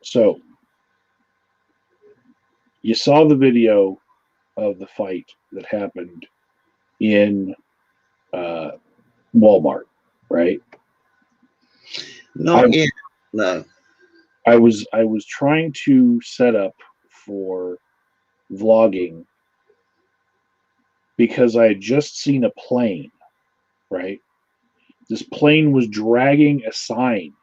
So you saw the video of the fight that happened in uh, Walmart, right? I, Not yet. No. I was trying to set up for vlogging because I had just seen a plane, right? This plane was dragging a sign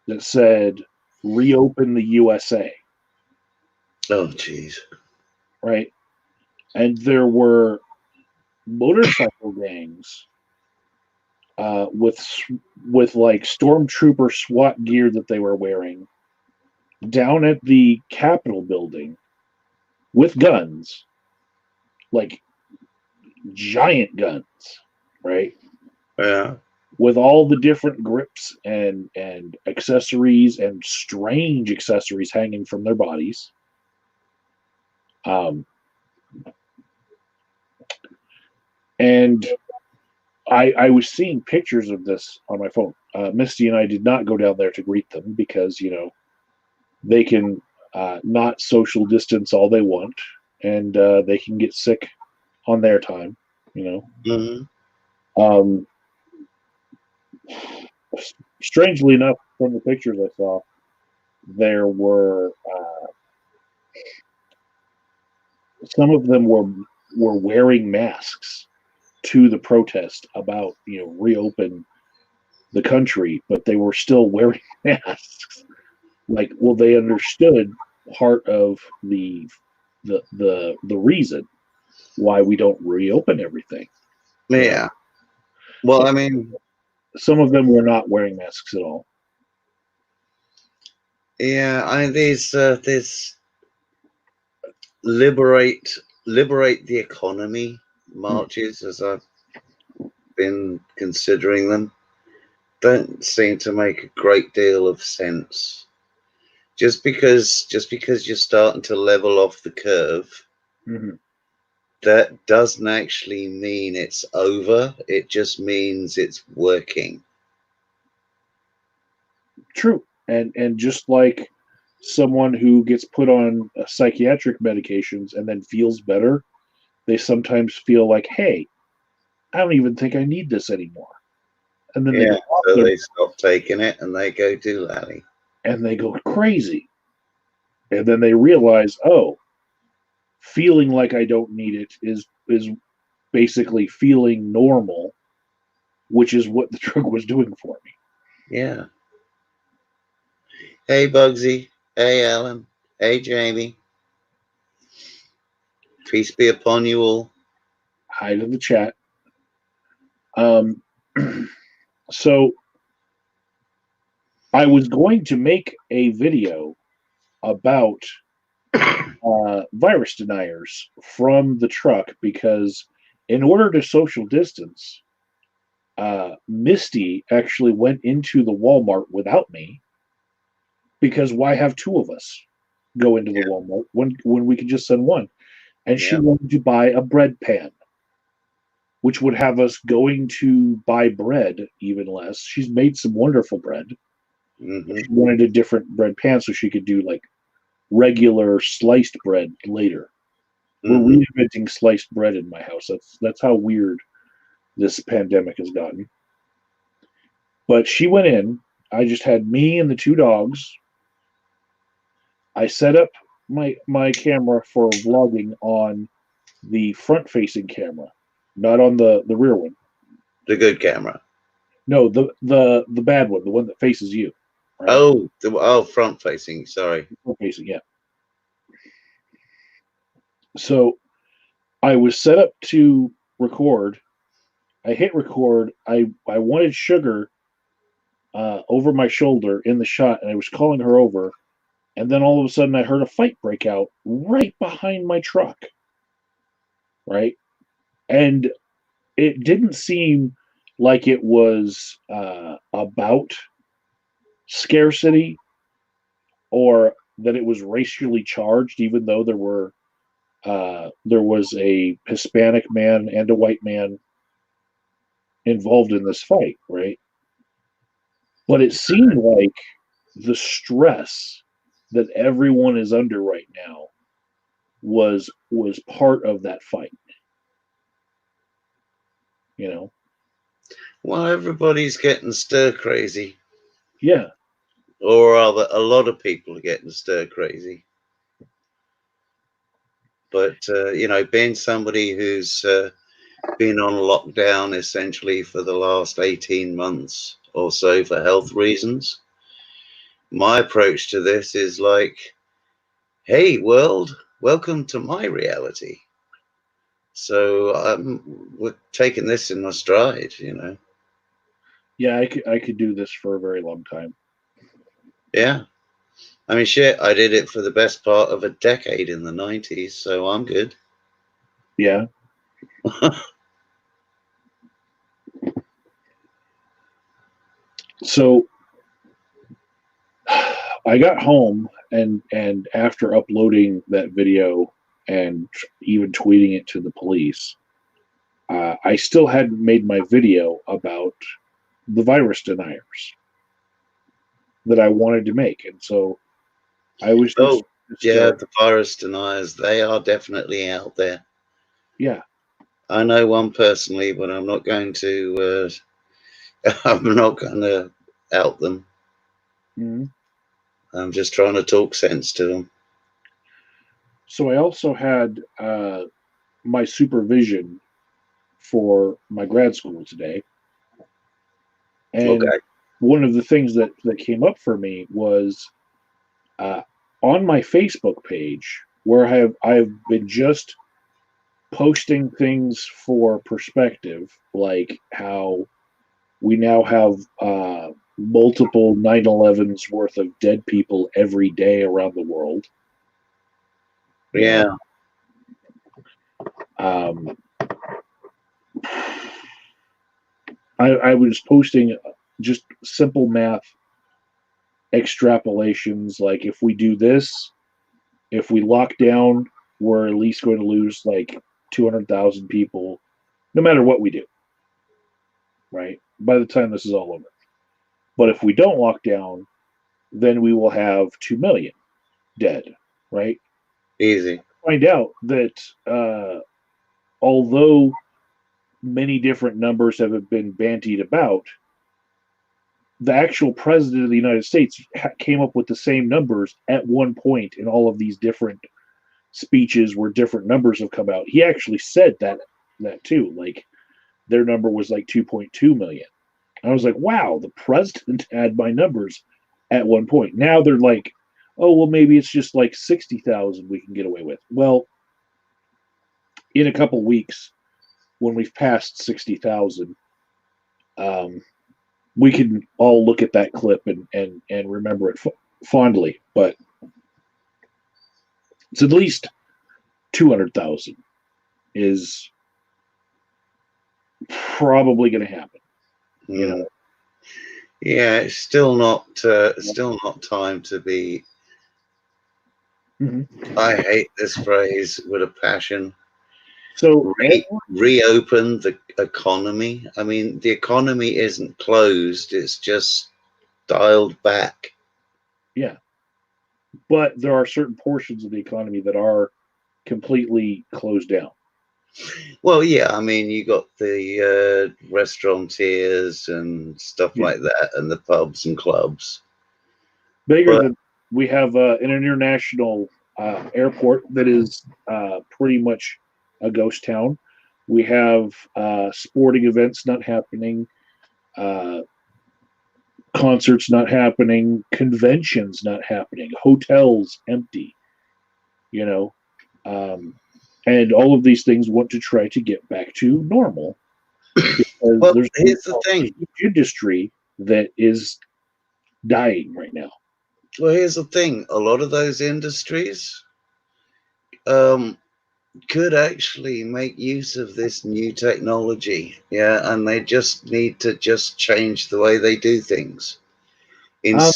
that said reopen the USA, Oh, jeez. right? And there were motorcycle gangs uh, with with like stormtrooper SWAT gear that they were wearing down at the Capitol building with guns, like giant guns, right? Yeah. With all the different grips and accessories and strange accessories hanging from their bodies. Um, and I was seeing pictures of this on my phone. Misty and I did not go down there to greet them because they can not social distance all they want, and they can get sick on their time. You know, Mm-hmm. um, strangely enough, from the pictures I saw, there were some of them were wearing masks to the protest about reopen the country, but they were still wearing masks. Like, well, they understood part of the reason why we don't reopen everything. You know, Yeah. Well, but I mean, some of them were not wearing masks at all. yeah. These liberate liberate the economy Mm. marches, as I've been considering them, don't seem to make a great deal of sense. Just because you're starting to level off the curve, Hmm. that doesn't actually mean it's over. It just means it's working. True, and just like someone who gets put on psychiatric medications and then feels better, they sometimes feel like, hey, I don't even think I need this anymore. And then they Yeah. go off So their they stop taking it and they go do lally. and they go crazy. And then they realize, oh, feeling like I don't need it is basically feeling normal, which is what the drug was doing for me. Yeah. Hey Bugsy. Hey Alan. Hey Jamie. Peace be upon you all. Hide in the chat. Um, so I was going to make a video about virus deniers from the truck because, in order to social distance, Misty actually went into the Walmart without me because why have two of us go into the Walmart when we could just send one? And she Yeah. wanted to buy a bread pan, which would have us going to buy bread even less. She's made some wonderful bread. Mm-hmm. She wanted a different bread pan so she could do like regular sliced bread later. We're Mm-hmm. reinventing sliced bread in my house. That's how weird this pandemic has gotten. But she went in. I just had me and the two dogs. I set up my camera for vlogging on the front facing camera, not on the rear one. The good camera. No, the bad one, the one that faces you, right? Oh, front facing. Sorry. Front facing, yeah. So I was set up to record. I hit record. I wanted Sugar over my shoulder in the shot, and I was calling her over. And then all of a sudden, I heard a fight break out right behind my truck, right? And it didn't seem like it was about scarcity or that it was racially charged, even though there was a Hispanic man and a white man involved in this fight, right? But it seemed like the stress. that everyone is under right now was part of that fight. You know? Well, everybody's getting stir crazy, Yeah, or rather, a lot of people are getting stir crazy. But being somebody who's been on lockdown essentially for the last 18 months or so for health reasons, my approach to this is like, hey, world, welcome to my reality. So we're taking this in my stride. yeah, I could do this for a very long time. Yeah. I mean, shit, I did it for the best part of a decade in the 90s, so I'm good. Yeah. So I got home and after uploading that video and even tweeting it to the police, I still hadn't made my video about the virus deniers that I wanted to make, and so I was Oh, just yeah, the virus deniers, they are definitely out there. yeah. I know one personally, but I'm not going to. I'm not going to out them. Mhm. I'm just trying to talk sense to them. So I also had my supervision for my grad school today, and Okay. one of the things that came up for me was uh, on my Facebook page where I've been just posting things for perspective, like how we now have multiple 9/11s worth of dead people every day around the world. You know, Yeah. um, I was posting just simple math extrapolations, like if we do this, if we lock down, we're at least going to lose like 200,000 people, no matter what we do, right? By the time this is all over. But if we don't lock down, then we will have 2 million dead, right? Easy. Find out that although many different numbers have been bantied about, the actual president of the United States came up with the same numbers at one point in all of these different speeches where different numbers have come out. He actually said that too. Like their number was like 2.2 million. I was like, wow, the president had my numbers at one point. Now they're like, oh, well, maybe it's just like 60,000 we can get away with. Well, in a couple weeks, when we've passed 60,000, um, we can all look at that clip and remember it fondly. But it's at least 200,000 is probably going to happen. You know, Mm. Yeah, it's still not time to be. mm-hmm. I hate this phrase with a passion. So Reopen the economy. I mean, the economy isn't closed; it's just dialed back. yeah, but there are certain portions of the economy that are completely closed down. Well, yeah, I mean, you got the restaurateurs and stuff Yeah, like that, and the pubs and clubs. bigger But than we have an international airport that is pretty much a ghost town. We have sporting events not happening, uh, concerts not happening, conventions not happening, hotels empty. You know, um, and all of these things want to try to get back to normal because well, there's here's the a thing. huge industry that is dying right now. Well, here's the thing. A lot of those industries um, could actually make use of this new technology. Yeah, and they just need to just change the way they do things. Um,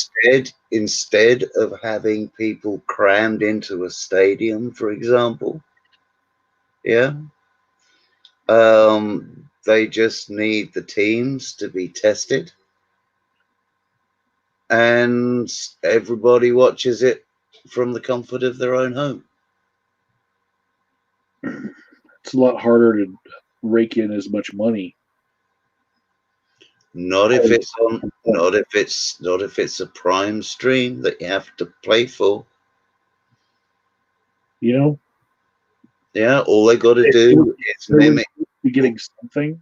Instead of having people crammed into a stadium, for example, yeah, they just need the teams to be tested, and everybody watches it from the comfort of their own home. It's a lot harder to rake in as much money. Not if it's on, not if it's a prime stream that you have to pay for. You know, Yeah, all they got to it, do is there would mimic. be getting something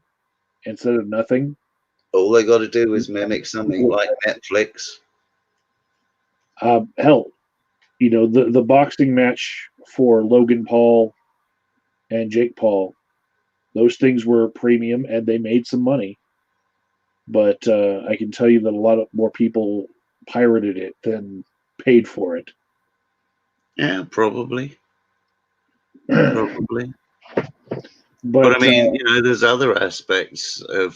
instead of nothing. All they got to do is mimic something like Netflix. Hell, you know, the boxing match for Logan Paul and Jake Paul, those things were premium and they made some money. But I can tell you that a lot of more people pirated it than paid for it. Yeah, probably, probably. But I But mean, there's other aspects of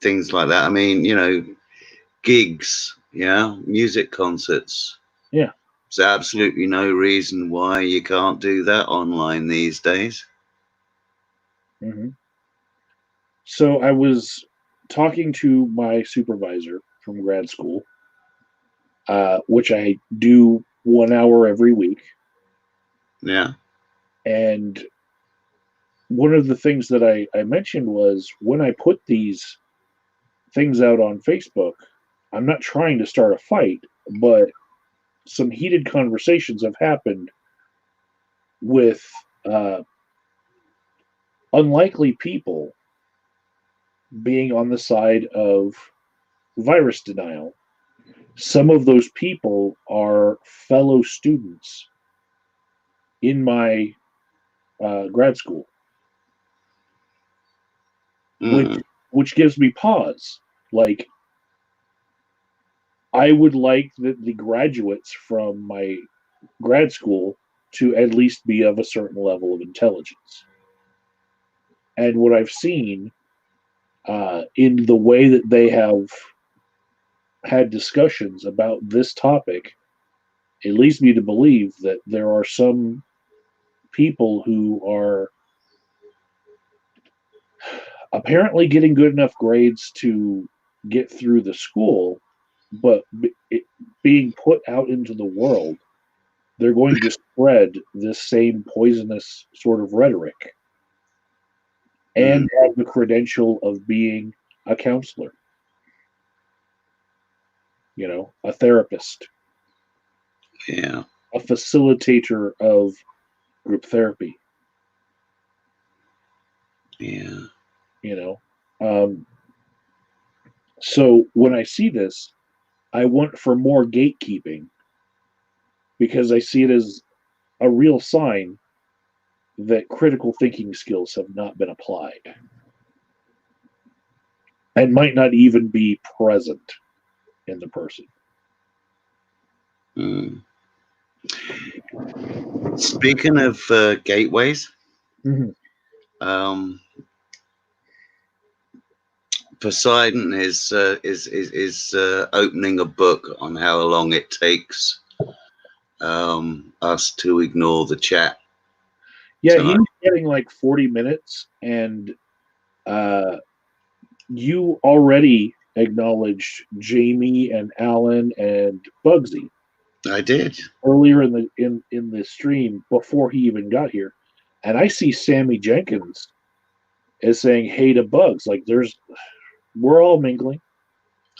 things like that. I mean, gigs, music concerts. yeah. There's absolutely no reason why you can't do that online these days. hmm So I was talking to my supervisor from grad school, which I do 1 hour every week. Yeah. And one of the things that I mentioned was when I put these things out on Facebook, I'm not trying to start a fight, but some heated conversations have happened with uh, unlikely people being on the side of virus denial. Some of those people are fellow students in my grad school, which Mm. which gives me pause. Like I would like the graduates from my grad school to at least be of a certain level of intelligence. And what I've seen in the way that they have had discussions about this topic, it leads me to believe that there are some people who are apparently getting good enough grades to get through the school, but being put out into the world, they're going to spread this same poisonous sort of rhetoric and Mm. have the credential of being a counselor, a therapist, Yeah. a facilitator of group therapy, Yeah. you know. Um, so when I see this, I want for more gatekeeping because I see it as a real sign that critical thinking skills have not been applied and might not even be present in the person. Mm. Speaking of gateways, Mm-hmm. um, Poseidon is opening a book on how long it takes us to ignore the chat Yeah, tonight. he's getting like 40 minutes, and uh, you already acknowledged Jamie and Alan and Bugsy I did. earlier in the stream before he even got here, and I see Sammy Jenkins as saying hey to Bugs. Like we're all mingling.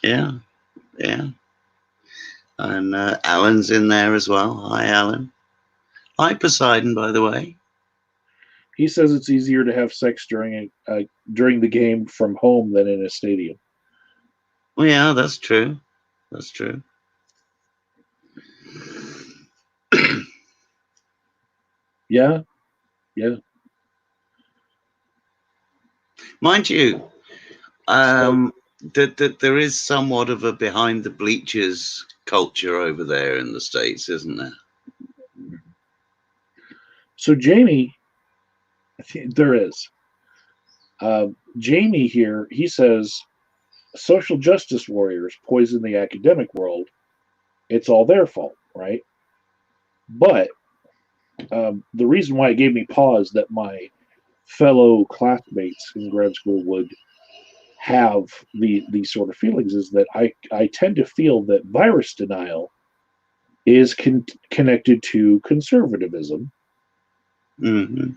Yeah, yeah. And Alan's in there as well. Hi, Alan. Hi, Poseidon, by the way. He says it's easier to have sex during the game from home than in a stadium. Well, yeah, that's true. That's true. Yeah, yeah. Mind you, So there is somewhat of a behind the bleachers culture over there in the States, isn't there? so Jamie, there is. Jamie here, he says social justice warriors poison the academic world. It's all their fault, right? But the reason why it gave me pause that my fellow classmates in grad school would have these sort of feelings is that I tend to feel that virus denial is connected to conservatism, Mm-hmm.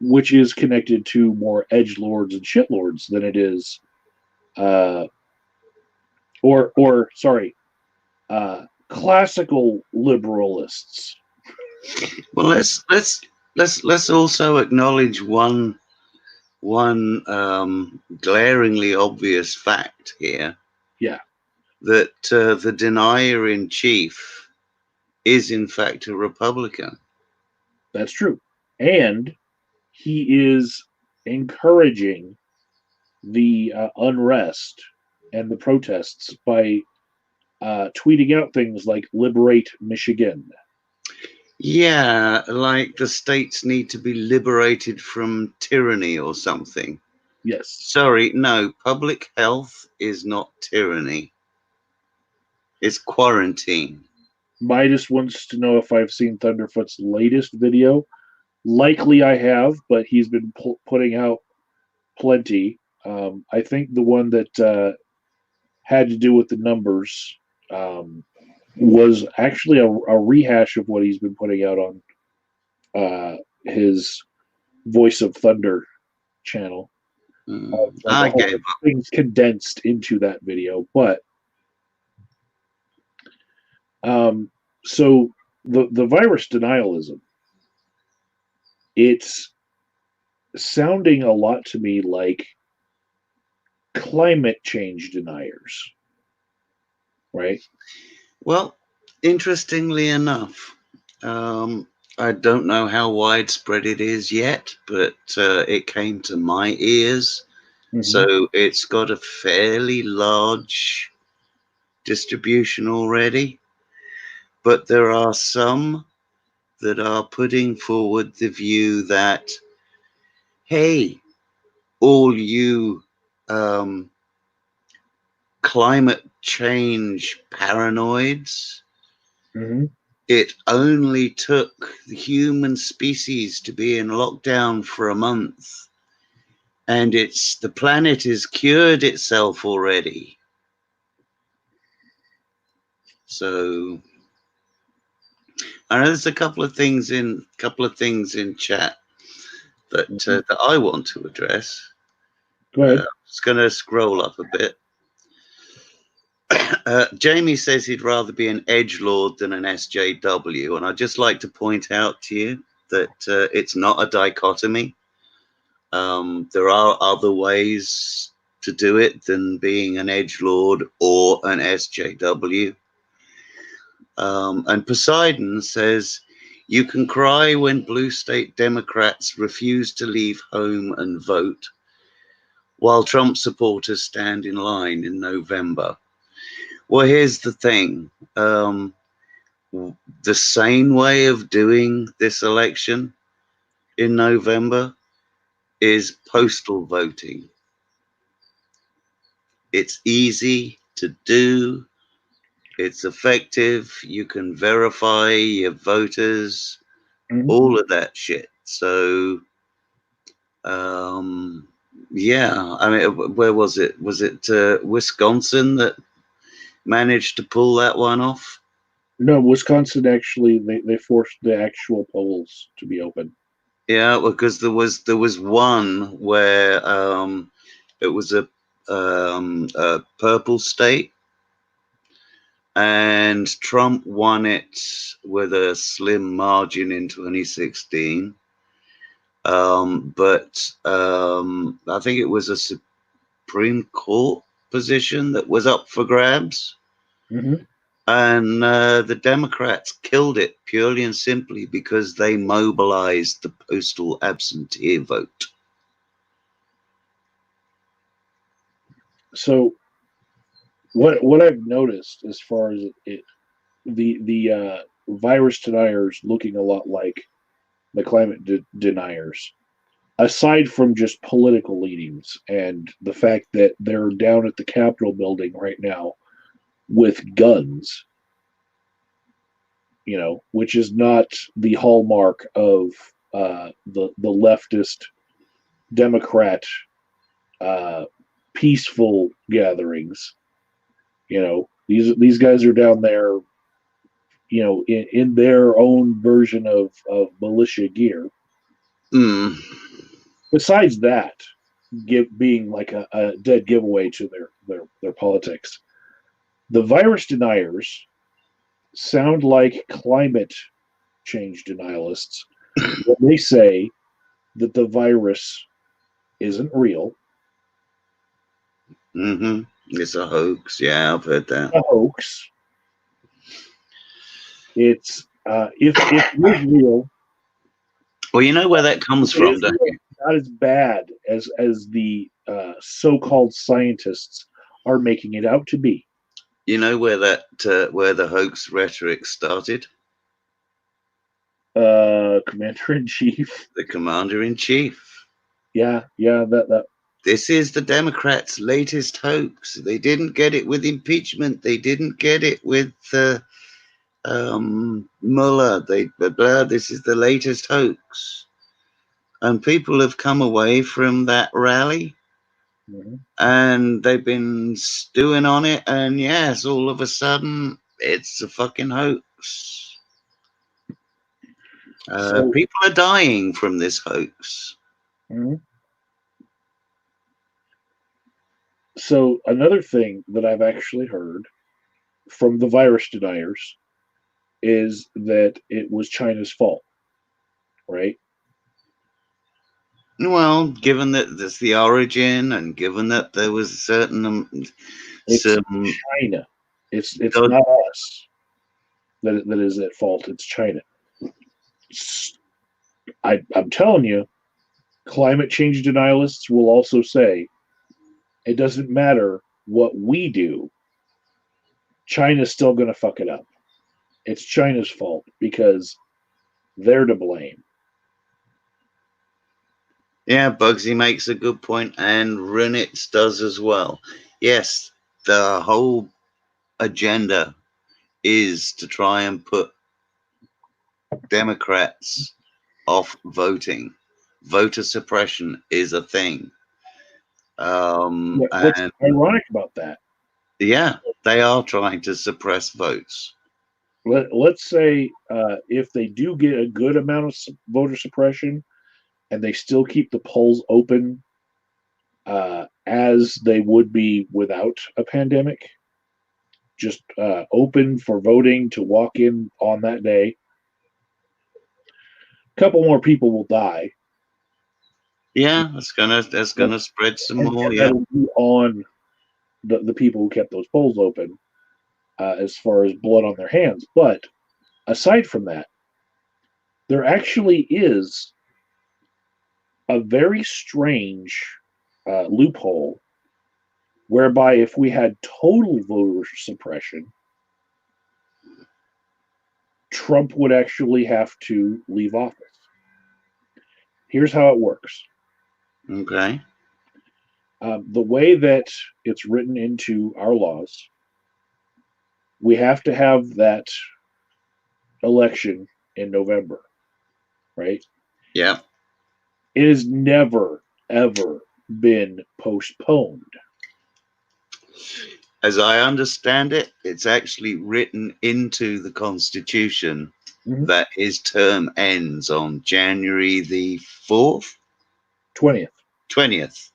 which is connected to more edgelords and shitlords than it is, uh, or sorry, classical liberalists. Well, let's also acknowledge one glaringly obvious fact here, Yeah, that the denier in chief is in fact a Republican. that's true. And he is encouraging the unrest and the protests by tweeting out things like "Liberate Michigan." Yeah, like the states need to be liberated from tyranny or something. Yes, Sorry, no, public health is not tyranny. It's quarantine. Midas wants to know if I've seen Thunderfoot's latest video. Likely I have, but he's been putting out plenty. I think the one that had to do with the numbers was actually a rehash of what he's been putting out on his Voice of Thunder channel. Like a I whole gave bunch up. of things condensed into that video. But um, so the virus denialism, it's sounding a lot to me like climate change deniers, right? Well, interestingly enough, um, I don't know how widespread it is yet, but it came to my ears. Mm-hmm. So it's got a fairly large distribution already. But there are some that are putting forward the view that, hey, all you um, climate change paranoids, Mm-hmm. it only took the human species to be in lockdown for a month, and the planet has cured itself already. So I know there's a couple of things in chat Mm-hmm. that I want to address. Go ahead. Just going to scroll up a bit. Jamie says he'd rather be an edge lord than an SJW, and I'd just like to point out to you that it's not a dichotomy. There are other ways to do it than being an edge lord or an SJW. And Poseidon says, you can cry when blue state Democrats refuse to leave home and vote, while Trump supporters stand in line in November. Well, here's the thing. The sane way of doing this election in November is postal voting. It's easy to do. It's effective. You can verify your voters, Mm-hmm. all of that shit. So, um, yeah, I mean, where was it? Was it Wisconsin that managed to pull that one off? No, Wisconsin actually they forced the actual polls to be open. Yeah, because there was one where it was a purple state, and Trump won it with a slim margin in 2016. But I think it was a Supreme Court position that was up for grabs. Mm-hmm. And the Democrats killed it purely and simply because they mobilized the postal absentee vote. So what I've noticed as far as the virus deniers looking a lot like the climate deniers, aside from just political leanings and the fact that they're down at the Capitol building right now with guns, which is not the hallmark of the leftist Democrat uh, peaceful gatherings. These guys are down there, in their own version of militia gear. Mm. Besides that, being like a dead giveaway to their politics, the virus deniers sound like climate change denialists when they say that the virus isn't real, Mm-hmm. It's a hoax. Yeah, I've heard that. a hoax. It's if it is real, Well, you know where that comes it from, is don't real, you? not as bad as the so-called scientists are making it out to be. You know where where the hoax rhetoric started? Commander in chief. The commander in chief. Yeah, that. This is the Democrats' latest hoax. They didn't get it with impeachment. They didn't get it with Mueller. This is the latest hoax. And people have come away from that rally Mm-hmm. and they've been stewing on it. And yes, all of a sudden, it's a fucking hoax. So, People are dying from this hoax. mm-hmm. So another thing that I've actually heard from the virus deniers is that it was China's fault, right? Well, given that that's the origin, and given that there was certain It's some China. It's not us that is at fault. It's China. I'm telling you, climate change denialists will also say it doesn't matter what we do. China's still going to fuck it up. It's China's fault because they're to blame. Yeah, Bugsy makes a good point, and Runitz does as well. Yes, the whole agenda is to try and put Democrats off voting. Voter suppression is a thing. What's And ironic about that? yeah, they are trying to suppress votes. Let's say if they do get a good amount of voter suppression and they still keep the polls open as they would be without a pandemic, just open for voting to walk in on that day, a couple more people will die. Yeah, that's gonna spread some more. And Yeah. that'll be on the people who kept those polls open as far as blood on their hands. But aside from that, there actually is a very strange loophole whereby if we had total voter suppression, Trump would actually have to leave office. Here's how it works. Okay. The way that it's written into our laws, we have to have that election in November, right? Yeah. It has never, ever been postponed. As I understand it, it's actually written into the Constitution Mm-hmm. that his term ends on January the 4th, 20th. 20th.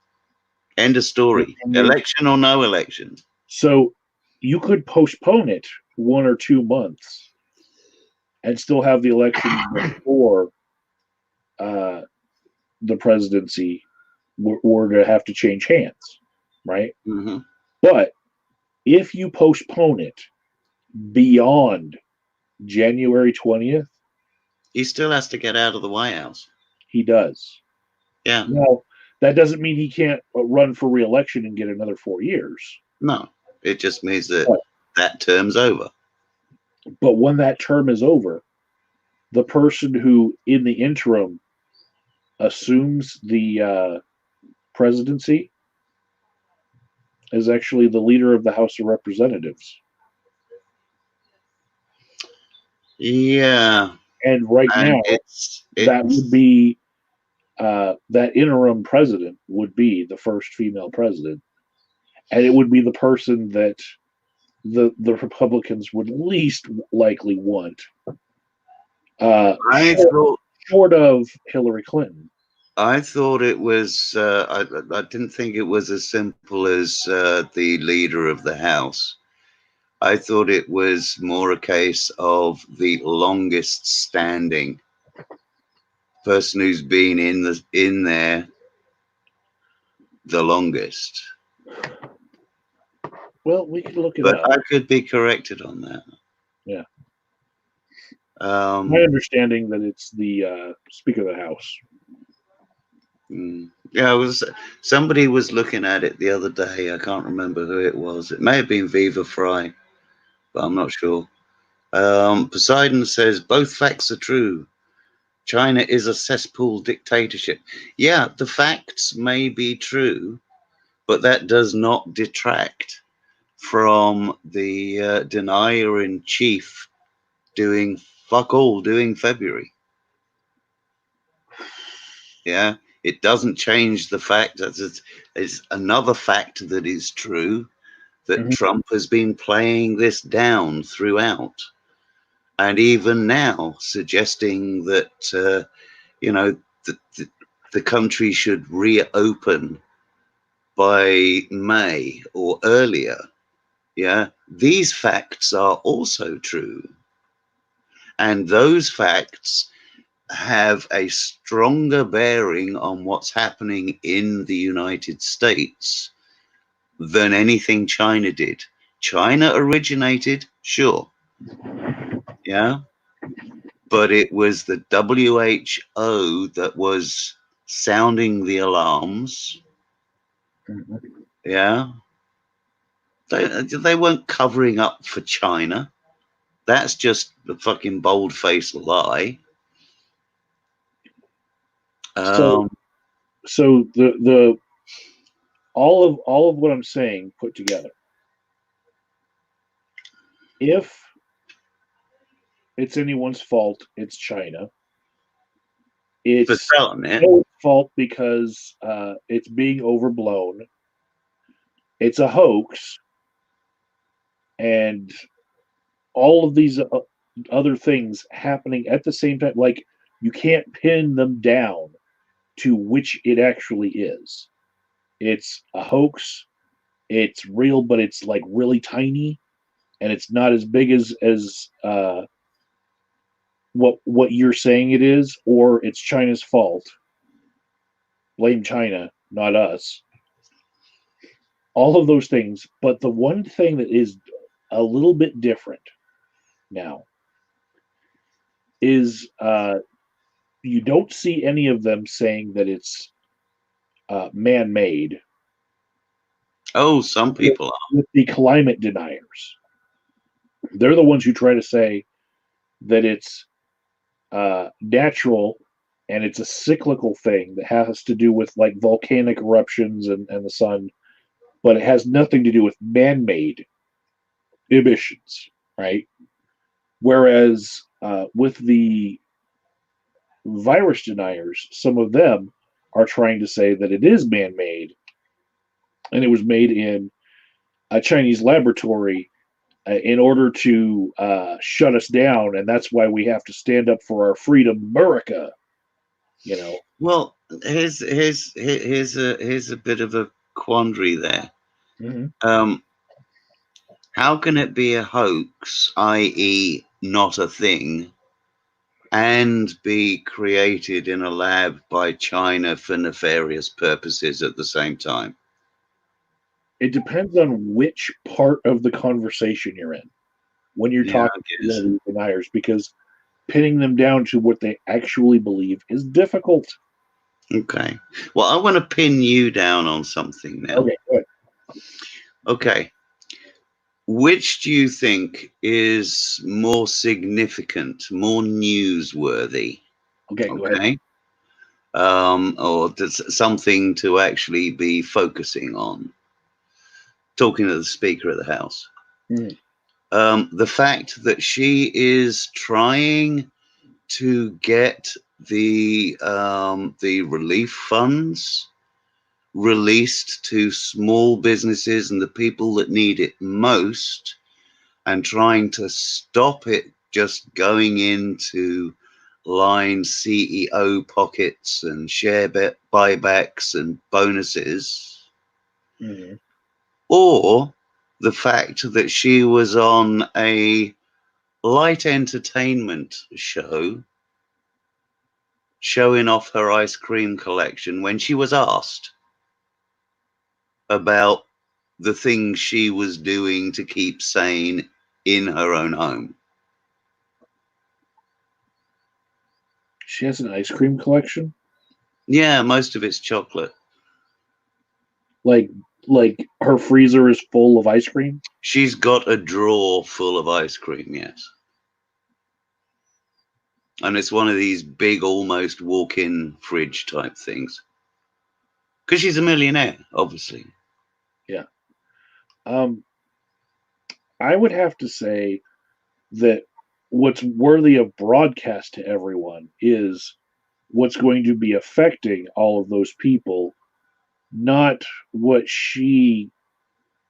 End of story. Election or no election. So you could postpone it 1 or 2 months and still have the election before the presidency were to have to change hands, right? Mm-hmm. But if you postpone it beyond January 20th, He still has to get out of the White House. he does. Yeah. Now, that doesn't mean he can't run for re-election and get another 4 years. No, it just means that that term's over. But when that term is over, the person who, in the interim, assumes the presidency is actually the leader of the House of Representatives. Yeah. And right now, that would be that interim president would be the first female president, and it would be the person that the Republicans would least likely want, I thought short of Hillary Clinton. I thought it was. I didn't think it was as simple as the leader of the House. I thought it was more a case of the longest standing person who's been in there the longest. Well, we could look it But up. I could be corrected on that. Yeah, my Um, understanding that it's the Speaker of the House. yeah, somebody was looking at it the other day. I can't remember who it was. It may have been Viva Fry, but I'm not sure. Poseidon says both facts are true. China is a cesspool dictatorship. Yeah, the facts may be true, but that does not detract from the denier in chief doing fuck all during February. Yeah, it doesn't change the fact that it's another fact that is true that Mhm. Trump has been playing this down throughout, and even now suggesting that you know the country should reopen by May or earlier. Yeah, these facts are also true, and those facts have a stronger bearing on what's happening in the United States than anything China did. China originated, sure, yeah, but it was the WHO that was sounding the alarms, Mhm. yeah. They weren't covering up for China. That's just the fucking bold-faced lie. So, Um, so the all of what I'm saying put together, if it's anyone's fault, it's China. for It's starting it, no fault because it's being overblown. It's a hoax, and all of these other things happening at the same time. Like you can't pin them down to which it actually is. It's a hoax. It's real, but it's like really tiny, and it's not as big as what you're saying it is, or it's China's fault. Blame China, not us. All of those things, but the one thing that is a little bit different now is you don't see any of them saying that it's man-made oh, some with, people are. with the climate deniers. They're the ones who try to say that it's natural and it's a cyclical thing that has to do with like volcanic eruptions and the sun, but it has nothing to do with man-made emissions, right? Whereas with the virus deniers, some of them are trying to say that it is man-made and it was made in a Chinese laboratory in order to shut us down, and that's why we have to stand up for our freedom, America. You know. Well, here's a bit of a quandary there. Mm-hmm. Um, how can it be a hoax, i.e., not a thing, and be created in a lab by China for nefarious purposes at the same time? It depends on which part of the conversation you're in when you're Yeah, talking I to one guess. of these deniers, because pinning them down to what they actually believe is difficult. Okay. Well, I want to pin you down on something now. Okay, good. Okay. Which do you think is more significant, more newsworthy? Okay, go ahead. Okay. Or something to actually be focusing on? Talking to the Speaker of the House. Mm. The fact that she is trying to get the relief funds released to small businesses and the people that need it most and trying to stop it just going into line CEO pockets and share buybacks and bonuses, Mhm. or the fact that she was on a light entertainment show showing off her ice cream collection when she was asked about the things she was doing to keep sane in her own home. She has an ice cream collection, Yeah, most of it's chocolate. like like her freezer is full of ice cream. She's got a drawer full of ice cream, yes. And it's one of these big, almost walk in fridge type things. Because she's a millionaire, obviously. Yeah. Um, I would have to say that what's worthy of broadcast to everyone is what's going to be affecting all of those people, not what she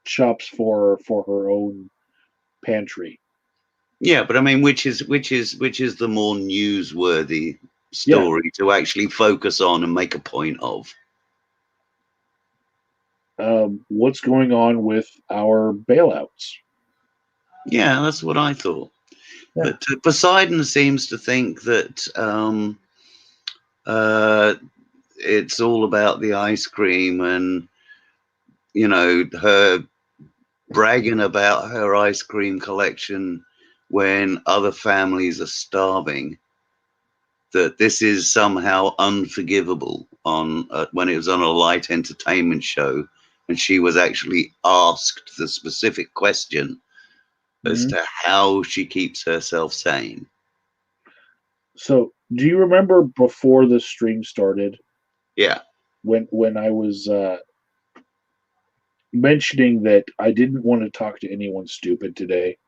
shops for her own pantry. Yeah, but I mean, which is the more newsworthy Yeah. story to actually focus on and make a point of? What's going on with our bailouts? Yeah, that's what I thought. Yeah. But Poseidon seems to think that uh, it's all about the ice cream and her bragging about her ice cream collection when other families are starving. That this is somehow unforgivable on when it was on a light entertainment show, and she was actually asked the specific question as Mhm. to how she keeps herself sane. So, do you remember before the stream started Yeah. when I was mentioning that I didn't want to talk to anyone stupid today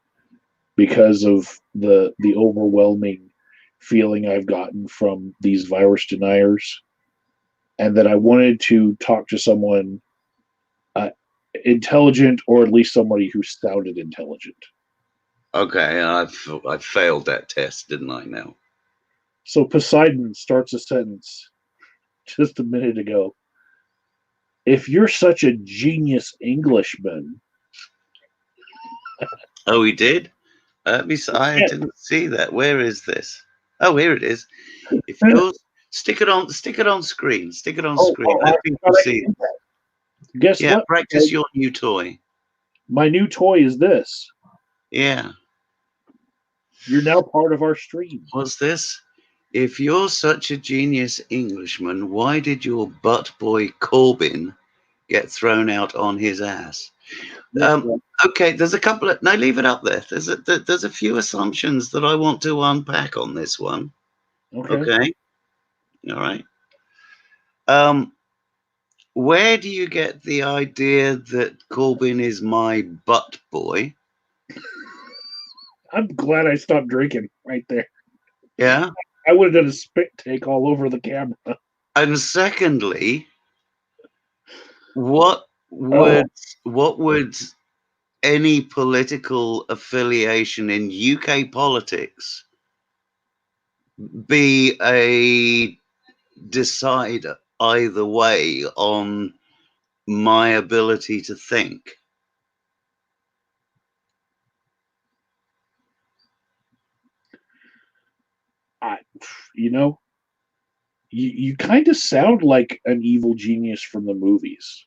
because of the overwhelming feeling I've gotten from these virus deniers, and that I wanted to talk to someone uh, intelligent, or at least somebody who sounded intelligent. Okay, I failed that test, didn't I? Now. So Poseidon starts a sentence just a minute ago. If you're such a genius Englishman, Oh, he did. I yeah, didn't see that. Where is this? Oh, here it is. If you're stick it on screen. Stick it on screen. I Let people forgot I see could it. do that. Guess Yeah, what? practice your new toy. My new toy is this. Yeah. You're now part of our stream. What's this? If you're such a genius Englishman, why did your butt boy Corbyn get thrown out on his ass? Yeah, Um, well, okay, there's a couple of no, leave it up there. There's a few assumptions that I want to unpack on this one. okay. Okay, all right. Um, where do you get the idea that Corbyn is my butt boy? I'm glad I stopped drinking right there. Yeah. I would have done a spit take all over the camera. And secondly, what Oh, would what would any political affiliation in UK politics be a decider either way on my ability to think? I, you know, you kind of sound like an evil genius from the movies.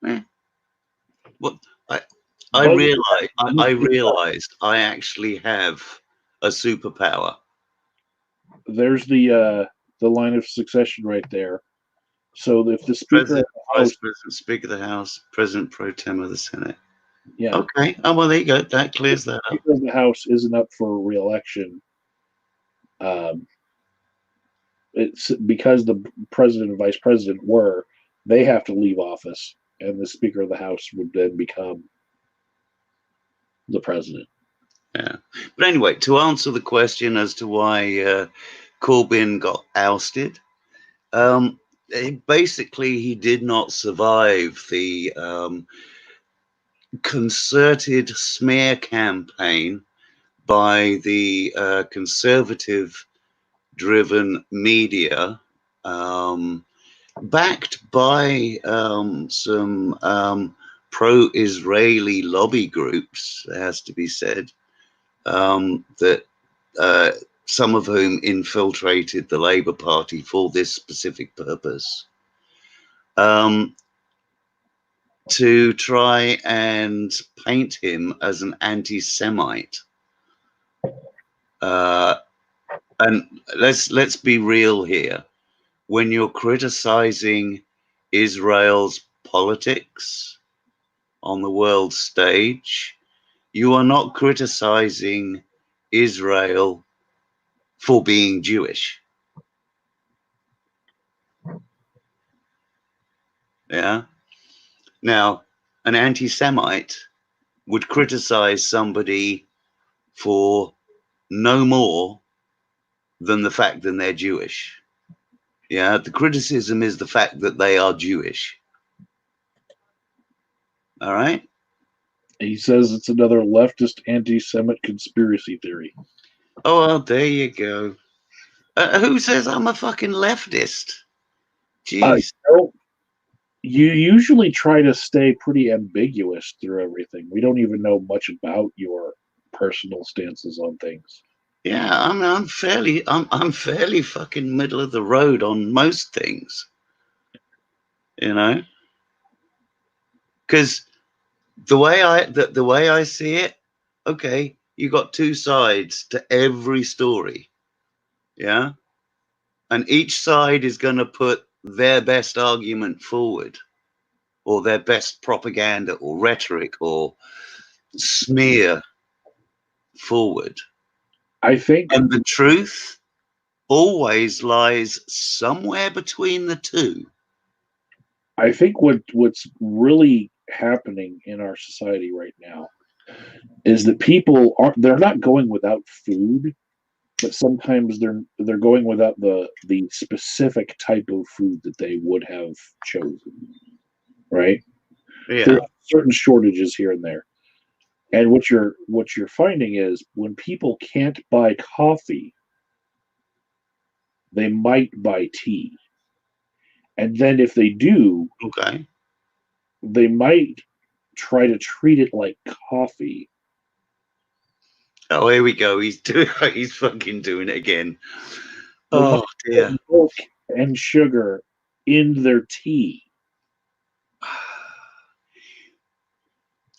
Eh, what I I Buzz, realized I realized I actually have a superpower. there's the line of succession right there. So if the Speaker of President, the Vice House, President, Speaker of the House, President pro tem of the Senate. yeah, Okay. Oh well, there you go. That if clears the that up. Speaker of the House isn't up for re-election, um, it's because the president and vice president were, they have to leave office, and the Speaker of the House would then become the president. Yeah. But anyway, to answer the question as to why Corbyn got ousted, basically he did not survive the concerted smear campaign by the conservative-driven media, backed by some pro-Israeli lobby groups, it has to be said, that some of whom infiltrated the Labour Party for this specific purpose, to try and paint him as an anti-Semite. And let's be real here. When you're criticizing Israel's politics on the world stage, you are not criticizing Israel for being Jewish. Yeah. Now, an anti-Semite would criticize somebody for no more than the fact that they're Jewish. Yeah, the criticism is the fact that they are Jewish. All right. He says it's another leftist anti-Semite conspiracy theory. Oh, well, there you go. Who says I'm a fucking leftist? Jeez. You usually try to stay pretty ambiguous through everything. We don't even know much about your personal stances on things. Yeah, I'm fairly fucking middle of the road on most things. You know, because the way I see it, okay, you got two sides to every story. Yeah, and each side is going to put their best argument forward, or their best propaganda or rhetoric or smear forward. I think, And the truth always lies somewhere between the two. I think what's really happening in our society right now is that people aren't they're not going without food, but sometimes they're going without the specific type of food that they would have chosen. Right? There Yeah. are certain shortages here and there. And what you're finding is when people can't buy coffee, they might buy tea. And then if they do, Okay. they might try to treat it like coffee. Oh, here we go. He's fucking doing it again. They might Oh dear. put milk and sugar in their tea.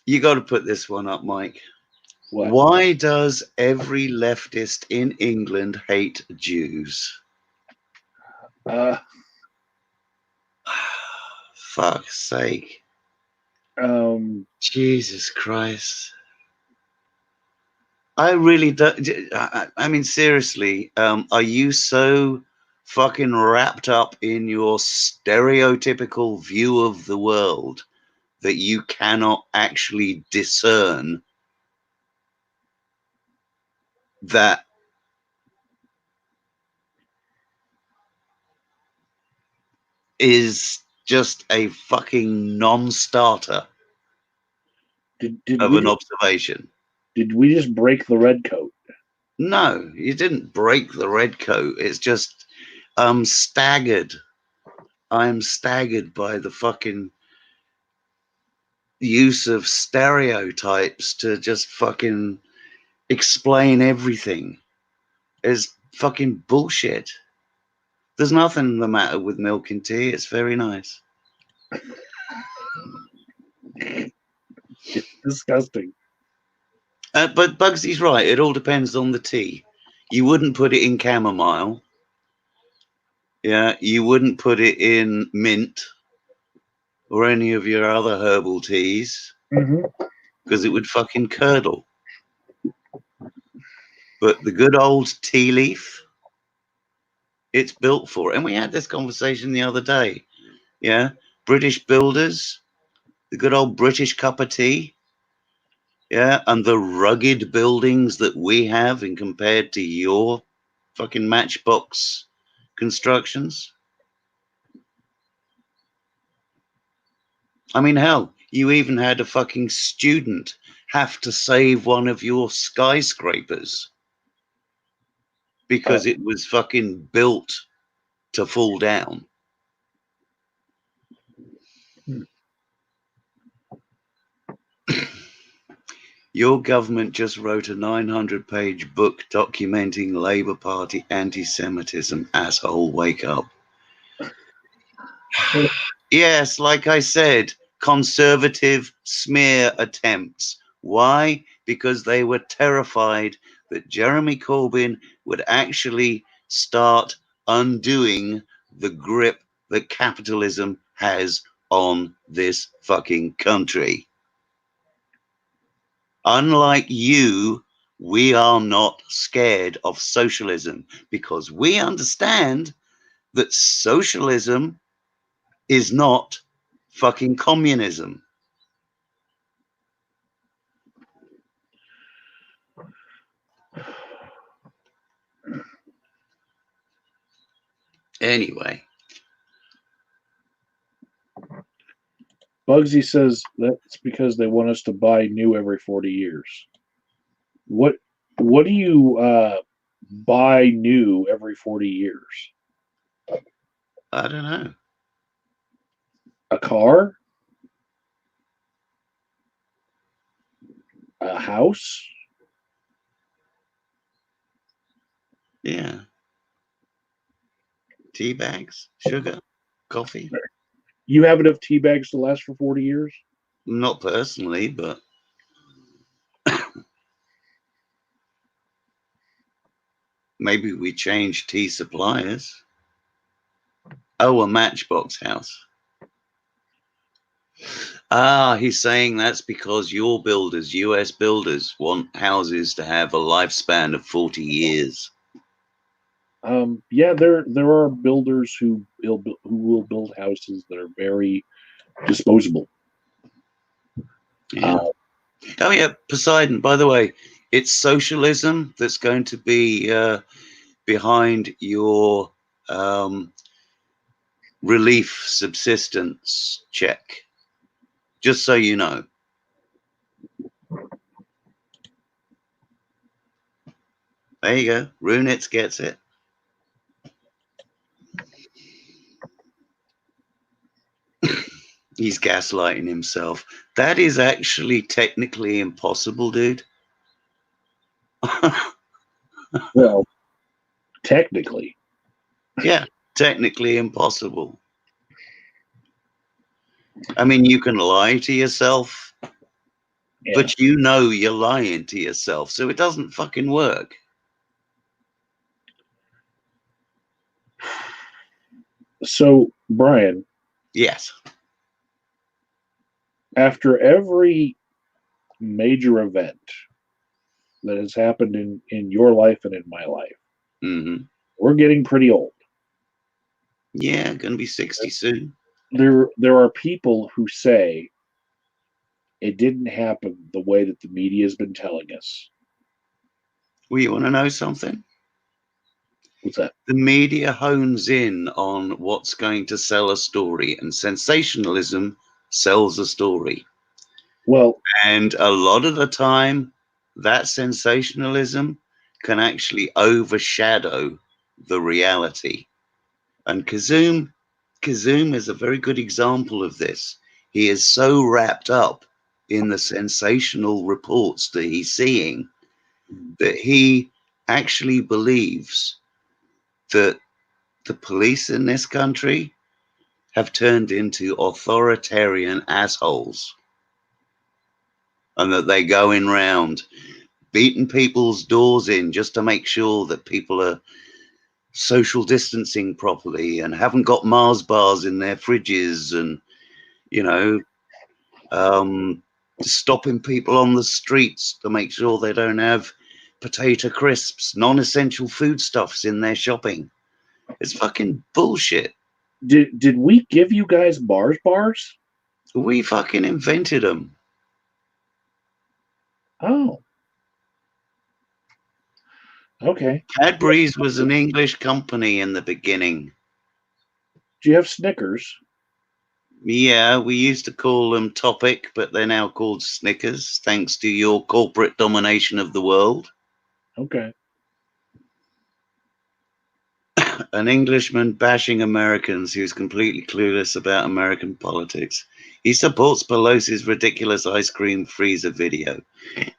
You got to put this one up, Mike. What? Why does every leftist in England hate Jews? Uh, Fuck's sake. Jesus Christ. I really don't. I mean, seriously, are you so fucking wrapped up in your stereotypical view of the world that you cannot actually discern that is just a fucking non-starter did of we an observation? did we just break the red coat? No, you didn't break the red coat. It's just I'm staggered. I'm staggered by the fucking use of stereotypes to just fucking explain everything. Is fucking bullshit. There's nothing the matter with milk and tea. It's very nice. It's disgusting. But Bugsy's right. It all depends on the tea. You wouldn't put it in chamomile. Yeah, you wouldn't put it in mint or any of your other herbal teas Mm-hmm. because it would fucking curdle. But the good old tea leaf, it's built for it. And we had this conversation the other day. Yeah, British builders, the good old British cup of tea. Yeah, and the rugged buildings that we have in compared to your fucking matchbox constructions. I mean, hell, You even had a fucking student have to save one of your skyscrapers because it was fucking built to fall down. Your government just wrote a 900-page book documenting Labour Party anti-Semitism. Asshole, wake up. Yes, like I said, conservative smear attempts. Why? Because they were terrified that Jeremy Corbyn would actually start undoing the grip that capitalism has on this fucking country. Unlike you, we are not scared of socialism because we understand that socialism is not fucking communism. Anyway. Bugsy says that's because they want us to buy new every 40 years. What do you buy new every 40 years? I don't know. A car? A house? Yeah. Tea bags, sugar, coffee. You have enough tea bags to last for 40 years? Not personally, but maybe we change tea suppliers. Oh, a Matchbox house. Ah, he's saying that's because your builders, US builders, want houses to have a lifespan of 40 years. Yeah, there are builders who will build houses that are very disposable. Yeah. Oh, yeah, Poseidon, by the way, it's socialism that's going to be behind your relief subsistence check. Just so you know. There you go. Runitz gets it. He's gaslighting himself. That is actually technically impossible, dude. Well, technically. Yeah, technically impossible. I mean, you can lie to yourself, Yeah. but you know you're lying to yourself, so it doesn't fucking work. So, Brian. Yes. After every major event that has happened in your life and in my life, we're getting pretty old. Yeah, gonna be 60 soon. There are people who say it didn't happen the way that the media has been telling us. Well, you want to know something? What's that? The media hones in on what's going to sell a story, and sensationalism sells a story. Well, and a lot of the time, that sensationalism can actually overshadow the reality. And Kazum is a very good example of this. He is so wrapped up in the sensational reports that he's seeing that he actually believes that the police in this country have turned into authoritarian assholes and that they're going round beating people's doors in just to make sure that people are social distancing properly and haven't got Mars bars in their fridges and, you know, stopping people on the streets to make sure they don't have potato crisps, non-essential foodstuffs in their shopping. It's fucking bullshit. Did we give you guys Mars bars? We fucking invented them. Oh. Okay. Cadbury's was an English company in the beginning. Do you have Snickers? Yeah, we used to call them Topic, but they're now called Snickers, thanks to your corporate domination of the world. Okay. An Englishman bashing Americans who's completely clueless about American politics. He supports Pelosi's ridiculous ice cream freezer video.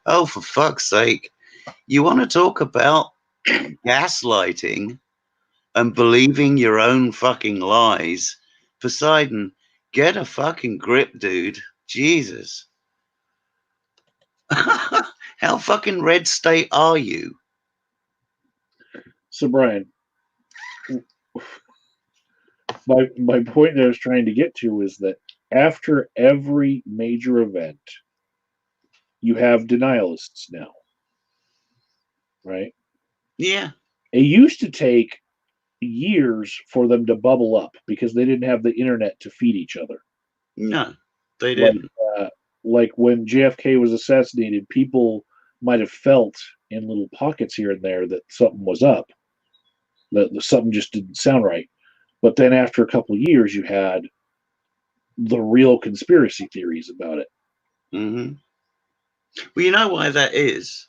Oh, for fuck's sake. You want to talk about gaslighting and believing your own fucking lies? Poseidon, get a fucking grip, dude. Jesus. How fucking red state are you? So Brian, my point that I was trying to get to is that after every major event, you have denialists now, right? Yeah, It used to take years for them to bubble up because they didn't have the internet to feed each other. no, they Like didn't. uh, like when JFK was assassinated, people might have felt in little pockets here and there that something was up, that something just didn't sound right. But then after a couple of years, you had the real conspiracy theories about it. Hmm. Well, you know why that is?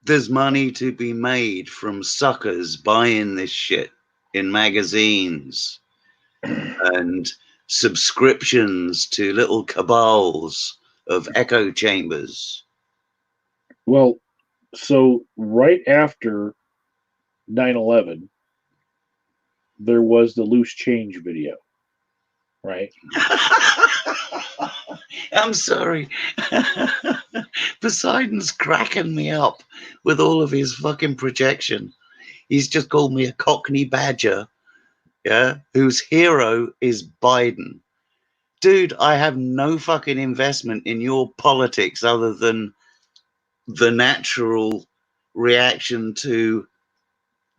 There's money to be made from suckers buying this shit in magazines and subscriptions to little cabals of echo chambers. Well, so right after 9/11, there was the loose change video, right? I'm sorry. Poseidon's cracking me up with all of his fucking projection. He's just called me a cockney badger, yeah, whose hero is Biden. Dude, I have no fucking investment in your politics other than the natural reaction to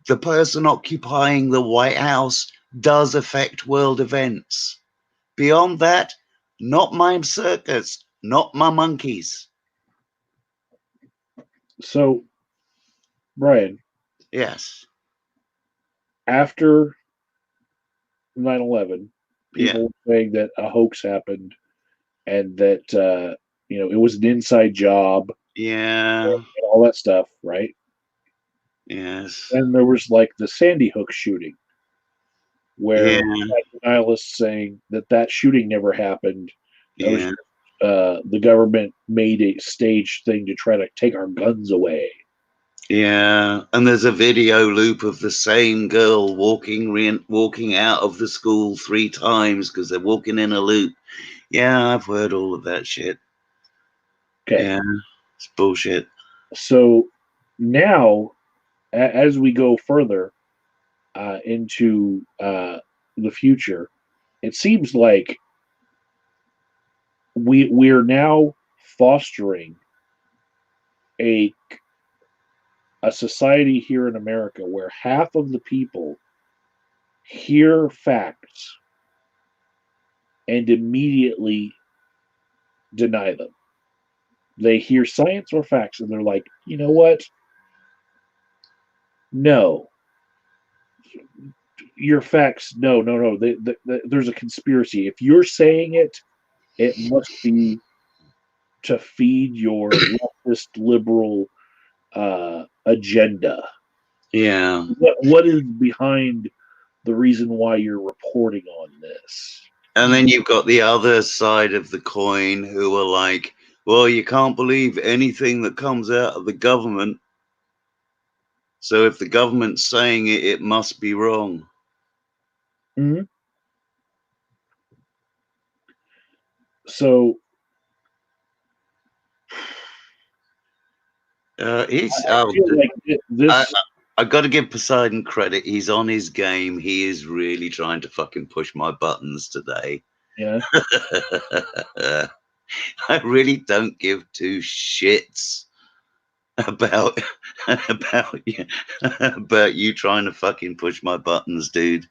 the person occupying the White House does affect world events. Beyond that, not my circus, not my monkeys. So, Brian, Yes. after 9/11, Yeah. people were saying that a hoax happened and that it was an inside job Yeah. and all that stuff, right? Yes. And there was like the Sandy Hook shooting, where Yeah. denialists saying that that shooting never happened. That was Yeah. the government made a staged thing to try to take our guns away. Yeah. And there's a video loop of the same girl walking out of the school 3 times because they're walking in a loop. Yeah, I've heard all of that shit. Okay, Yeah, it's bullshit. so now as we go further into the future, it seems like we're now fostering a a society here in America where half of the people hear facts and immediately deny them. They hear science or facts and they're like, you know what? No, your facts. No, no, no. There's a conspiracy. If you're saying it, it must be to feed your leftist liberal agenda. Yeah. What is behind the reason why you're reporting on this? And then you've got the other side of the coin who are like, well, you can't believe anything that comes out of the government. So if the government's saying it, it must be wrong. Mm-hmm. So He's, I oh, feel like I, this. I got to give Poseidon credit. He's on his game. He is really trying to fucking push my buttons today. Yeah. I really don't give two shits about about you about you trying to fucking push my buttons, dude.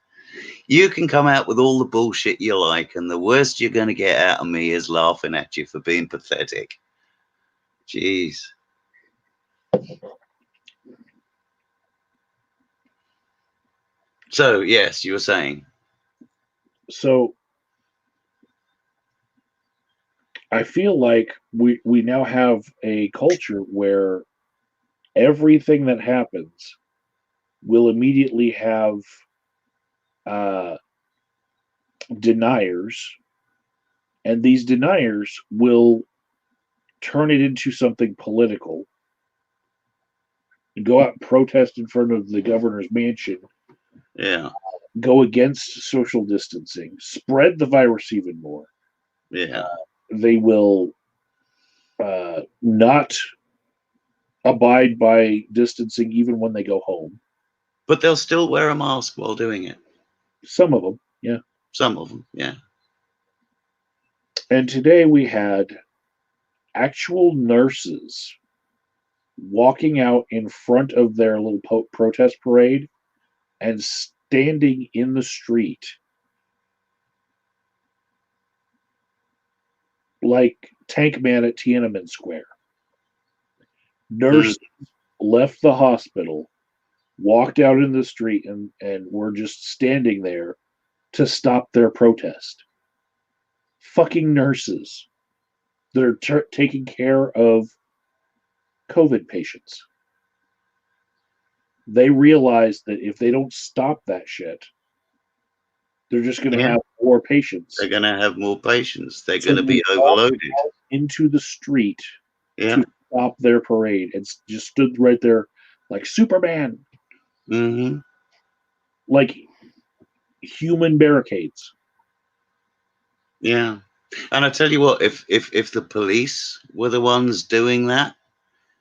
You can come out with all the bullshit you like, and the worst you're gonna get out of me is laughing at you for being pathetic. Jeez. So yes, you were saying. So I feel like we now have a culture where everything that happens will immediately have uh, deniers, and these deniers will turn it into something political and go out and protest in front of the governor's mansion, Yeah, go against social distancing, spread the virus even more. yeah. They will not abide by distancing even when they go home. But they'll still wear a mask while doing it. Some of them, yeah. Some of them, yeah. And today we had actual nurses walking out in front of their little protest parade and standing in the street like Tank Man at Tiananmen Square. Mm, Nurses left the hospital, walked out in the street, and were just standing there to stop their protest. Fucking nurses that are taking care of COVID patients. They realize that if they don't stop that shit, they're just going to yeah, have more patients. they're gonna have more patients. They're So gonna they be walked overloaded. out into the street Yeah. to stop their parade and just stood right there like Superman, Mm-hmm. like human barricades. Yeah. And I tell you what, if the police were the ones doing that,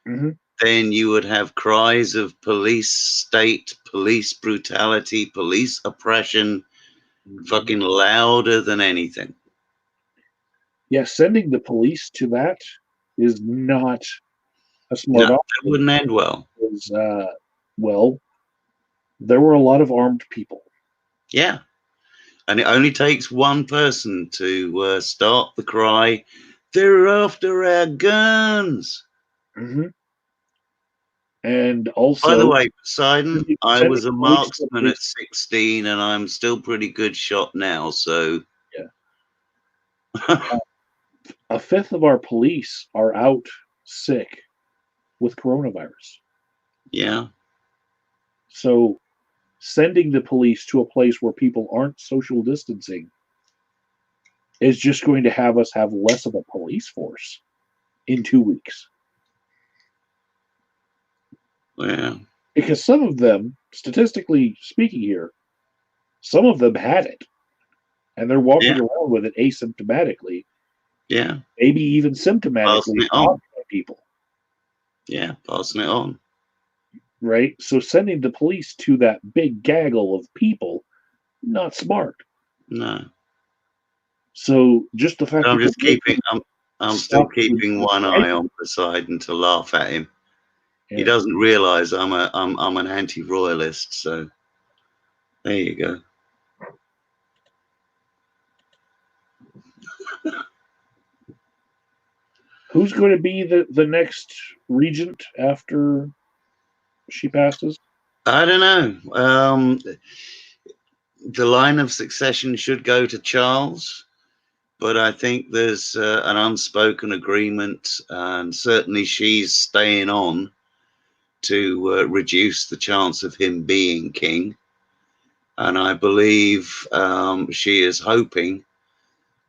Mm-hmm. then you would have cries of police state, police brutality, police oppression, Mm-hmm. fucking louder than anything. Yeah, sending the police to that is not a No, smart that option. wouldn't end well. Because, well, there were a lot of armed people. Yeah. And it only takes one person to start the cry, they're after our guns. Mm-hmm. And By the also, way, Poseidon, I sending was a police to a marksman place. at 16 and I'm still pretty good shot now. So, Yeah, a fifth of our police are out sick with coronavirus. yeah, So, sending the police to a place where people aren't social distancing is just going to have us have less of a police force in 2 weeks. yeah, Because some of them, statistically speaking here, some of them had it and they're walking yeah, around with it asymptomatically, yeah. maybe even Passing symptomatically it on. talking to people, Yeah, passing it on. right? So sending the police to that big gaggle of people, not smart. No. So just the fact I'm that the just keeping, I'm still stop keeping one eye on Poseidon to laugh at him. He yeah. doesn't realize I'm an anti-royalist. So there you go. Who's going to be the next regent after she passes? I don't know. The line of succession should go to Charles, but I think there's an unspoken agreement, and certainly she's staying on to reduce the chance of him being king. And I believe she is hoping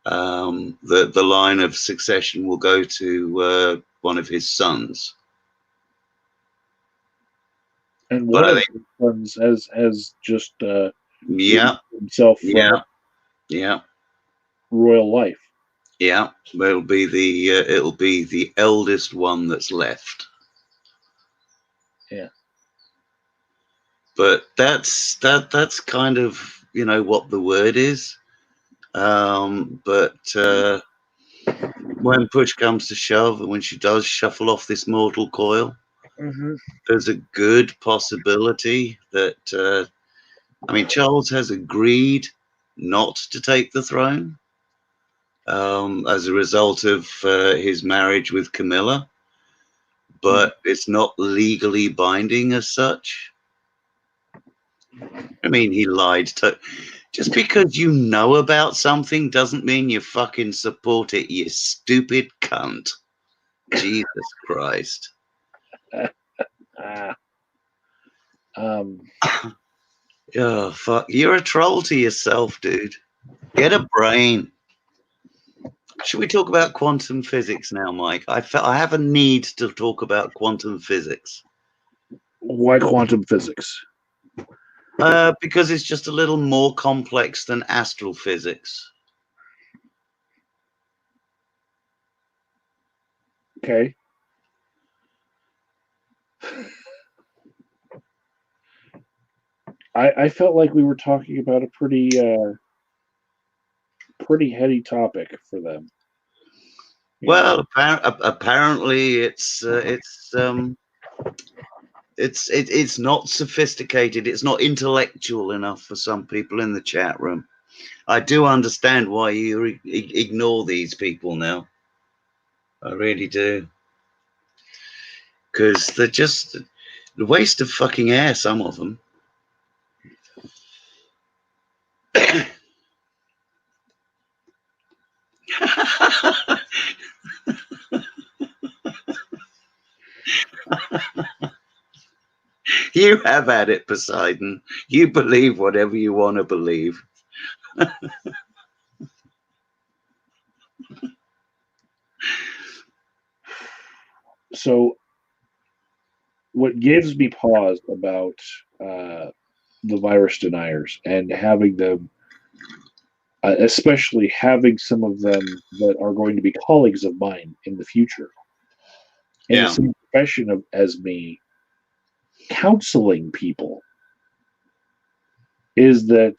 that the line of succession will go to one of his sons. And But one I of think, the sons has just yeah, himself from yeah, yeah, royal life. yeah. It'll be the eldest one that's left. Yeah. But that's kind of what the word is. But when push comes to shove, and when she does shuffle off this mortal coil, Mm-hmm. there's a good possibility that I mean Charles has agreed not to take the throne as a result of his marriage with Camilla, but it's not legally binding as such. I mean, he lied to. Just because you know about something doesn't mean you fucking support it, you stupid cunt. Jesus Christ. Ah, um, Oh, fuck. You're a troll to yourself, dude. Get a brain. Should we talk about quantum physics now, Mike? I have a need to talk about quantum physics. why quantum physics? Because it's just a little more complex than astrophysics. Okay. I felt like we were talking about a pretty heady topic for them. Well, apparently it's not sophisticated. It's not intellectual enough for some people in the chat room. I do understand why you ignore these people now. I really do, because they're just a waste of fucking air. Some of them. You have had it, Poseidon. You believe whatever you want to believe. So, what gives me pause about the virus deniers and having them, especially having some of them that are going to be colleagues of mine in the future, in the Yeah. same profession as me, counseling people, is that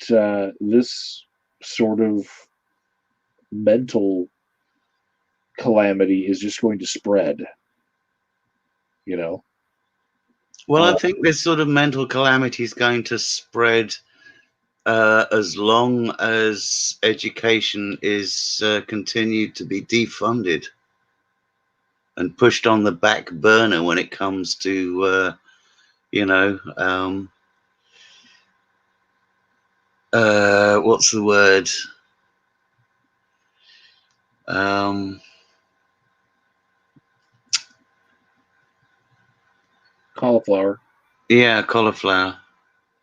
this sort of mental calamity is just going to spread. You know, Well, I uh, think this sort of mental calamity is going to spread as long as education is continued to be defunded and pushed on the back burner when it comes to, you know, what's the word? Um, cauliflower. yeah, cauliflower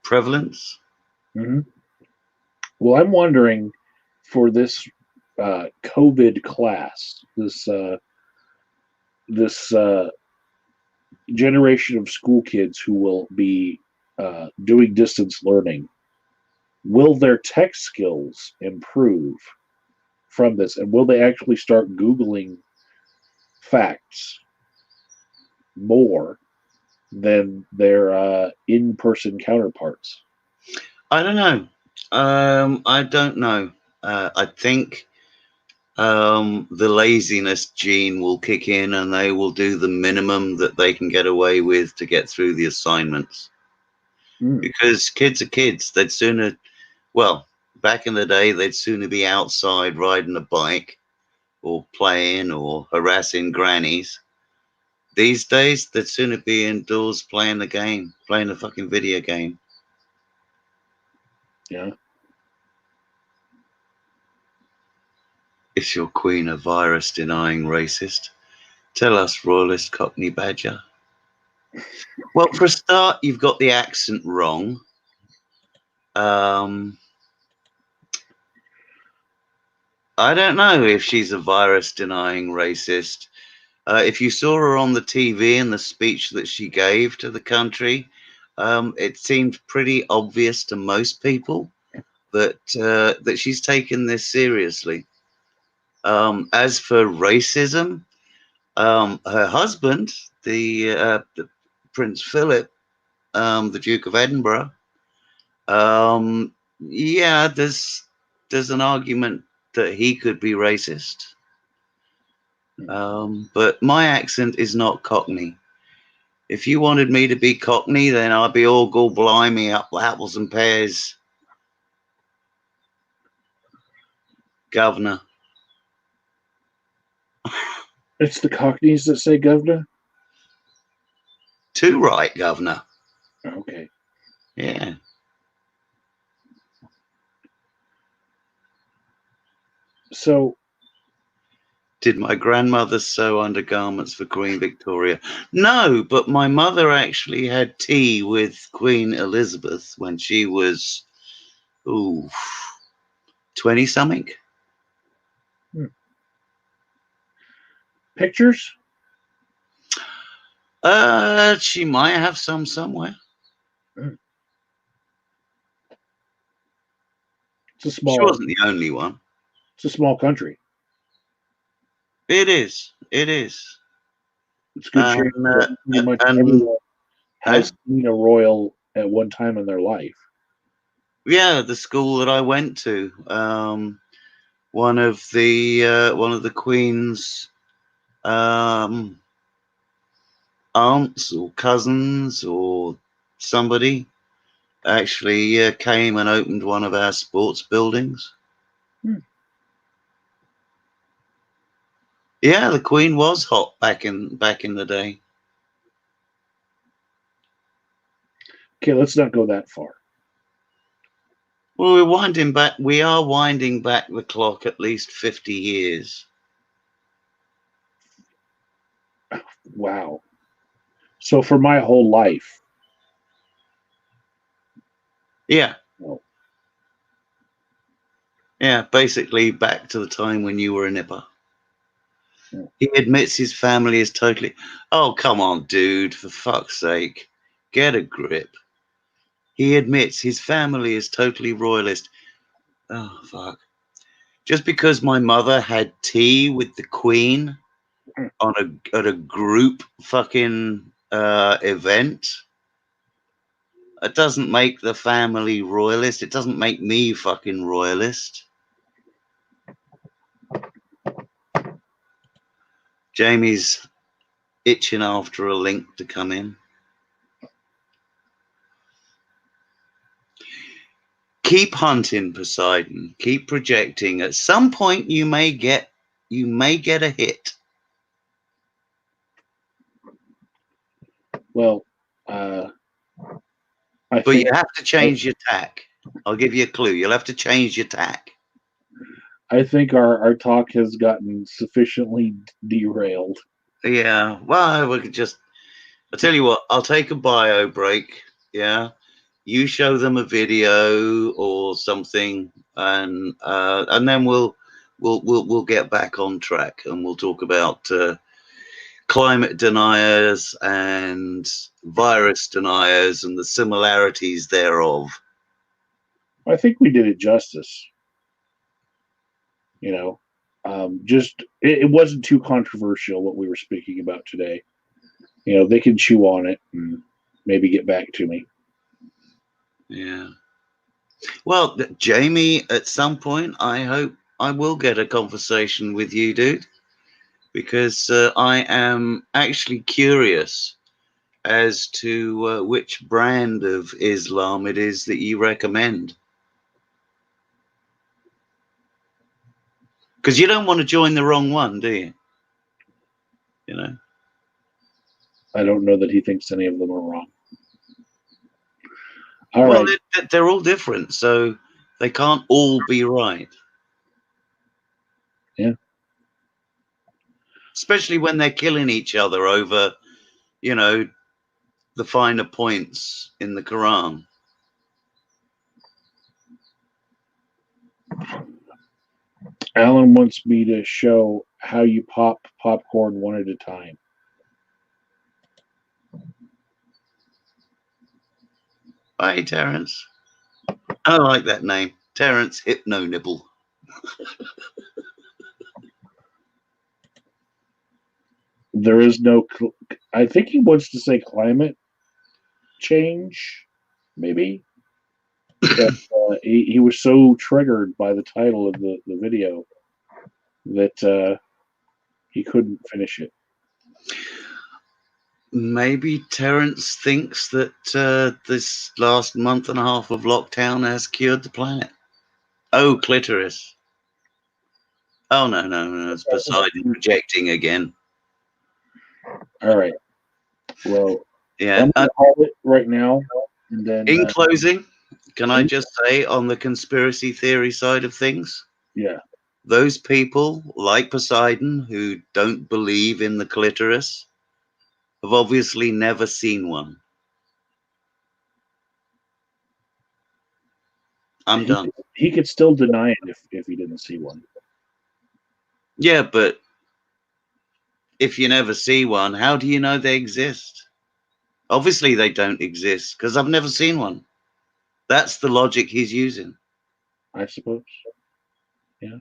prevalence. Hmm. Well, I'm wondering for this COVID class, this generation of school kids who will be doing distance learning, will their tech skills improve from this, and will they actually start Googling facts more than their in-person counterparts? I don't know. I don't know. I think the laziness gene will kick in and they will do the minimum that they can get away with to get through the assignments. Mm, Because kids are kids. They'd sooner, well, back in the day, they'd sooner be outside riding a bike or playing or harassing grannies. These days, they'd sooner be indoors playing the game, playing a fucking video game. yeah. Is your queen a virus denying racist? Tell us, royalist cockney badger. Well, for a start, you've got the accent wrong. Um, I don't know if she's a virus denying racist. If you saw her on the TV and the speech that she gave to the country, it seemed pretty obvious to most people that she's taken this seriously. As for racism, her husband, the Prince Philip, the Duke of Edinburgh, yeah, there's an argument that he could be racist. But my accent is not Cockney. If you wanted me to be Cockney, then I'd be all go blimey up apples and pears, governor. It's the Cockneys that say governor. Too right, governor. Okay. Yeah. So, Did my grandmother sew undergarments for Queen Victoria? No, but my mother actually had tea with Queen Elizabeth when she was, ooh, 20 something. pictures? She might have some somewhere. It's a She small. wasn't the only one. It's a small country. It is. It is. It's a good chance And that pretty much and everyone uh, has seen a royal at one time in their life. yeah, the school that I went to, one of the Queen's um, aunts or cousins or somebody actually came and opened one of our sports buildings. Hmm. Yeah, the Queen was hot back in the day. Okay, let's not go that far. Well, we're winding back. We are winding back the clock at least 50 years. Wow. So for my whole life. Yeah, Well, yeah. Basically, back to the time when you were a nipper. yeah. He admits his family is totally. Oh, come on, dude! For fuck's sake, get a grip. He admits his family is totally royalist. Oh fuck! Just because my mother had tea with the Queen on at a group fucking event, it doesn't make the family royalist. It doesn't make me fucking royalist. Jamie's itching after a link to come in. Keep hunting, Poseidon. Keep projecting. At some point, you may get a hit. Well, I But you think have to change your tack. I'll give you a clue. You'll have to change your tack. I think our talk has gotten sufficiently derailed. Yeah. Well, we could just. I'll tell you what. I'll take a bio break. Yeah. You show them a video or something, and then we'll get back on track, and we'll talk about climate deniers and virus deniers and the similarities thereof. I think we did it justice. You know, just it wasn't too controversial what we were speaking about today. You know, they can chew on it and maybe get back to me. Yeah. Well, Jamie, at some point, I hope I will get a conversation with you, dude, because I am actually curious as to which brand of Islam it is that you recommend. Because you don't want to join the wrong one, do you? You know? I don't know that he thinks any of them are wrong. All Well, right. they're all different, so they can't all be right. Yeah. Especially when they're killing each other over, you know, the finer points in the Quran. Alan wants me to show how you pop popcorn one at a time. Hey, Terence. I like that name. Terence Hypno Nibble. There is no. I think he wants to say climate change, maybe. But he was so triggered by the title of the video that he couldn't finish it. Maybe Terence thinks that this last month and a half of lockdown has cured the planet. Oh, clitoris. Oh, no. It's Poseidon projecting again. All right. Well, Yeah. I'm going to call it right now. And then, In closing, can I just say on the conspiracy theory side of things, yeah. Those people, like Poseidon, who don't believe in the clitoris, have obviously never seen one. I'm He done. he could still deny it if he didn't see one. Yeah, but if you never see one, how do you know they exist? Obviously, they don't exist because I've never seen one. That's the logic he's using. I suppose. Yeah.